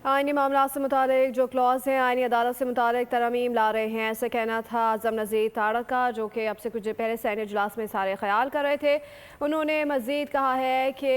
आईनी मामला से मुतालिक जो क्लॉज हैं आईनी अदालत से मुतालिक तरमीम ला रहे हैं, ऐसा कहना था आज़म नज़ीर तारड़ का, जो कि अब से कुछ देर पहले सैनी इजलास में सारे ख्याल कर रहे थे। उन्होंने मज़ीद कहा है कि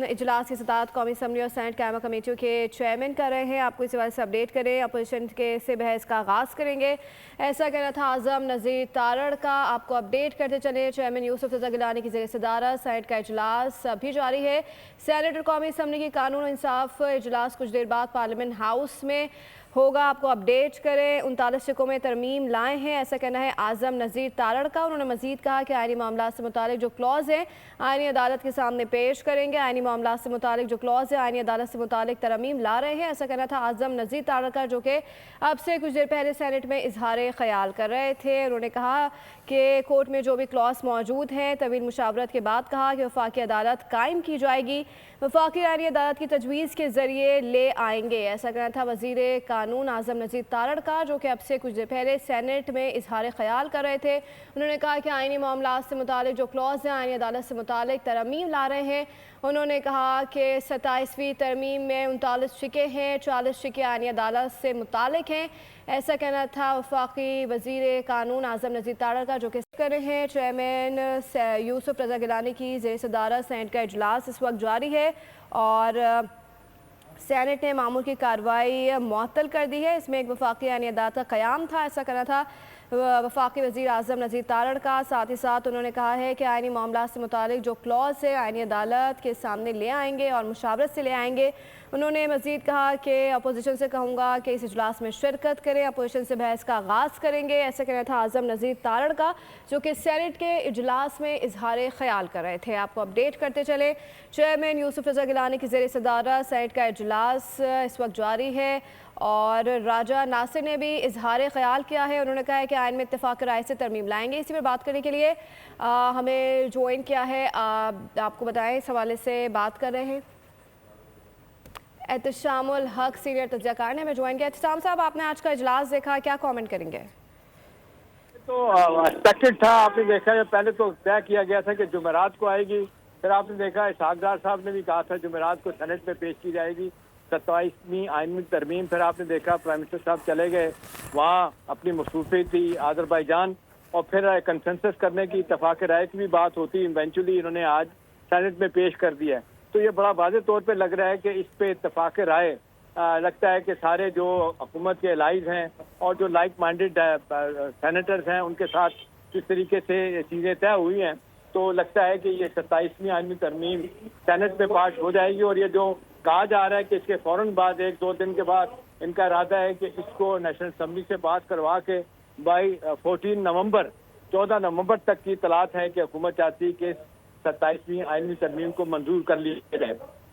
इजलास की सदारत कौमी असम्बली और सेनेट कायमा कमेटियों के चेयरमैन कर रहे हैं। आपको इस बारे से अपडेट करें, अपोजिशन के से बहस का आगाज़ करेंगे, ऐसा कहना था आज़म नज़ीर तारड़ का। आपको अपडेट करते चले, चेयरमैन यूसुफ रज़ा गिलानी की ज़ेर सदारत सेनेट का इजलास अभी जारी है। सेनेट और कौमी असम्बली की कानून और इंसाफ इजलास कुछ देर बाद पार्लियामेंट हाउस में होगा। आपको अपडेट करें, 39 सिक्कों में तरमीम लाए हैं, ऐसा कहना है आज़म नज़ीर तारड़ का। उन्होंने मजीद कहा कि आईनी मामला से मुतालिक जो क्लॉज हैं आईनी अदालत के सामने पेश करेंगे। आईनी मामला से मुतालिक जो क्लॉज है आईनी अदालत से मुतालिक तरमीम ला रहे हैं, ऐसा कहना था आज़म नज़ीर तारड़ का, जो कि अब से कुछ देर पहले सेनेट में इजहार ख्याल कर रहे थे। उन्होंने कहा कि कोर्ट में जो भी क्लॉज मौजूद हैं तवील मुशावरत के बाद कहा कि वफाकी अदालत कायम की जाएगी, वफाकी आईनी अदालत की तजवीज़ के ज़रिए ले आएंगे, ऐसा कहना था वज़ीर कानून आज़म नज़ीर तारड़ का, जो कि अब से कुछ देर पहले सेनेट में इजहार ख्याल कर रहे थे। उन्होंने कहा कि आईनी मामला से मुतालिक जो क्लॉज हैं आईनी अदालत से मुतालिक तरमीम ला रहे हैं। उन्होंने कहा कि 27वीं तरमीम में 39 शिके हैं, 40 शिके आईनी अदालत से मुतालिक हैं, ऐसा कहना था वफाकी वज़ीर कानून आज़म नज़ीर तारड़ का, जो कि कर रहे हैं। चेयरमैन यूसुफ रज़ा गिलानी की ज़ेर सदारत सेनेट का इजलास इस वक्त जारी है और सेनेट ने मामूल की कार्रवाई मुअत्तल कर दी है। इसमें एक वफाकी आईनी अदालत का क़याम था, ऐसा कहना था वफाकी वज़ीर आज़म नज़ीर तारड़ का। साथ ही साथ उन्होंने कहा है कि आईनी मामला से मुतालिक जो क्लॉज है आईनी अदालत के सामने ले आएंगे और मुशावरत से ले आएंगे। उन्होंने मज़ीद कहा कि अपोजिशन से कहूँगा कि इस इजलास में शिरकत करें, अपोजिशन से बहस का आगाज़ करेंगे, ऐसा कहना था आज़म नज़ीर तारड़ का, जो कि सेनेट के इजलास में इजहार ख्याल कर रहे थे। आपको अपडेट करते चले, चेयरमैन यूसुफ रज़ा गिलानी की ज़ेर सदारत सेनेट का इजलास इस वक्त जारी है और राजा नासिर ने भी इजहार ख्याल किया है। उन्होंने कहा है कि आइन में इत्तेफाक राय से तरमीम लाएंगे। इसी पर बात करने के लिए हमें ज्वाइन किया है, आपको बताएं इस हवाले से बात कर रहे हैं एहतशामुल हक सीनियर तज्ज़ियाकार ने हमें ज्वाइन किया। एहतशाम साहब, आपने आज का इजलास देखा, क्या कमेंट करेंगे? तो एक्सपेक्टेड था, आपने देखा है पहले तो तय किया गया था कि जुमेरात को आएगी, फिर आपने देखा इसहाक डार साहब ने भी कहा था जुमेरात को सेनेट में पेश की जाएगी 27वीं आइनी तरमीम। फिर आपने देखा प्राइम मिनिस्टर साहब चले गए वहाँ, अपनी मसरूफी थी आज़रबाईजान, और फिर कंसेंसस करने की इत्तेफाक राय की भी बात होती, इवेंचुअली इन्होंने आज सेनेट में पेश कर दिया है। तो ये बड़ा वाज़ेह तौर पे लग रहा है कि इस पे इत्तेफाक राय लगता है कि सारे जो हुकूमत के एलाइज हैं और जो लाइक माइंडेड सेनेटर्स हैं उनके साथ जिस तरीके से चीज़ें तय हुई हैं, तो लगता है कि ये 27वीं आइनी तरमीम सेनेट में पास हो जाएगी। और ये जो कहा जा रहा है कि इसके फ़ौरन बाद 1-2 दिन के बाद इनका इरादा है कि इसको नेशनल असम्बली से पास करवा के बाई 14 नवंबर तक की तलात है कि हुकूमत चाहती है कि 27वीं आइनी तरमीम को मंजूर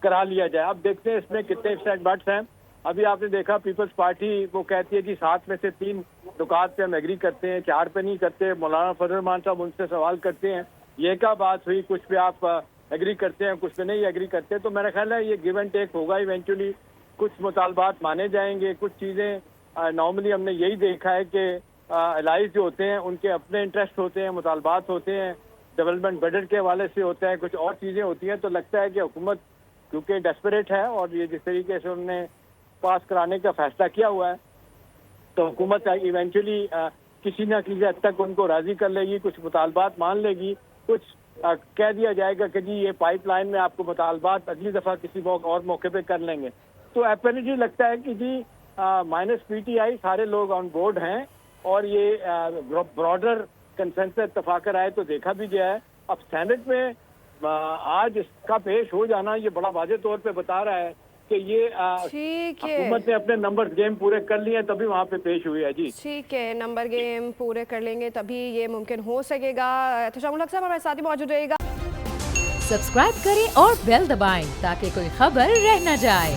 करा लिया जाए। अब देखते हैं इसमें कितने सेटबैक्स हैं। अभी आपने देखा पीपल्स पार्टी वो कहती है कि 7 में से 3 नुकात पे हम एग्री करते हैं, 4 पे नहीं करते। मौलाना फजल रहमान साहब उनसे सवाल करते हैं ये क्या बात हुई, कुछ पे आप एग्री करते हैं कुछ पे नहीं एग्री करते। तो मेरा ख्याल है ये गिव एंड टेक होगा, इवेंचुअली कुछ मुतालबात माने जाएंगे, कुछ चीज़ें नॉर्मली हमने यही देखा है कि एलाइज जो होते हैं उनके अपने इंटरेस्ट होते हैं, मुतालबात होते हैं, डेवलपमेंट बजट के हवाले से होता है, कुछ और चीज़ें होती हैं। तो लगता है कि हुकूमत क्योंकि डेस्परेट है और ये जिस तरीके से उन्होंने पास कराने का फैसला किया हुआ है, तो हुकूमत इवेंचुअली किसी न किसी हद तक उनको राज़ी कर लेगी, कुछ मुतालबात मान लेगी, कुछ कह दिया जाएगा कि जी ये पाइपलाइन में आपको मुतालबात अगली दफ़ा किसी और मौके पे कर लेंगे। तो एपरेंटली लगता है कि जी माइनस PTI सारे लोग ऑन बोर्ड हैं और ये ब्रॉडर कंसेंसस इत्तेफाक राय तो देखा भी गया है। अब सेनेट में आज इसका पेश हो जाना ये बड़ा वाज़ेह तौर पे बता रहा है कि ये हुकूमत ने अपने नंबर गेम पूरे कर लिए तभी वहाँ पे पेश हुई है। जी ठीक है, नंबर गेम पूरे कर लेंगे तभी ये मुमकिन हो सकेगा। एहतशामुल हक साहब हमारे साथ ही मौजूद रहेगा। सब्सक्राइब करें और बेल दबाएं ताकि कोई खबर रह न जाए।